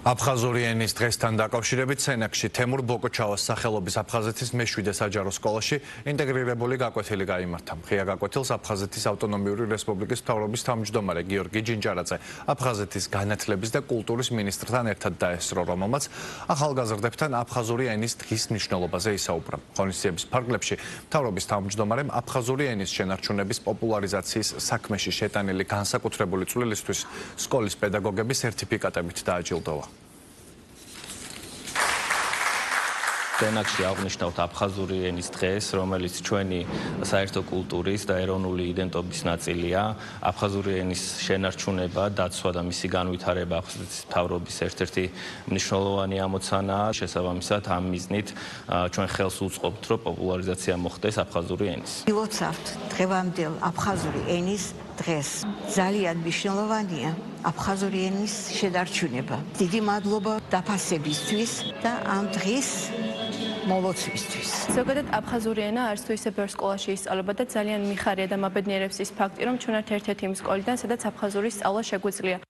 აფხაზური ენის დღესთან დაკავშირებით სენაკში თემურ ბოკოჩავას სახელობის აფხაზეთის მე-7 საჯარო სკოლაში ინტეგრირებული გაკვეთილი გაიმართა. ღია გაკვეთილს აფხაზეთის ავტონომიური რესპუბლიკის მთავრობის თავმჯდომარე გიორგი ჯინჯარაძე აფხაზეთის განათლების და კულტურის მინისტრთან ერთად დაესწრო, რომელმაც ახალგაზრდებთან აფხაზური ენის დღის მნიშვნელობაზე ისაუბრა. ღონისძიების ფარგლებში მთავრობის თავმჯდომარემ აფხაზური ენის შენარჩუნების პოპულარიზაციის საქმეში შეტანილი განსაკუთრებული წვლილისთვის სკოლის პედაგოგების სერტიფიკატებით დააჯილდოვა. სენაკში აღნიშნავთ აფხაზური ენის დღეს, რომელიც ჩვენი საერთო კულტურის და ეროვნული იდენტობის ნაწილია. აფხაზური ენის შენარჩუნება, დაცვა და მისი განვითარება აფხაზეთის მთავრობის ერთ-ერთი მნიშვნელოვანი ამოცანაა. შესაბამისად, ამ მიზნით ჩვენ ხელს უწყობთ, რომ პოპულარიზაცია მოხდეს აფხაზური ენის. ილოცავთ დღევანდელ აფხაზური ენის დღეს. ძალიან მნიშვნელოვანია აფხაზური ენის შენარჩუნება. დიდი მადლობა დაფასებისთვის და ამ დღის მოლოცვისთვის. ზოგადად აფხაზური ენა არც თუ ისე ბევრ სკოლაში ისწავლება და ძალიან მიხარია და მაბედნიერებს ის ფაქტი, რომ ჩვენ ერთ-ერთი იმ სკოლიდან, სადაც აფხაზურის სწავლა შეგვიძლია.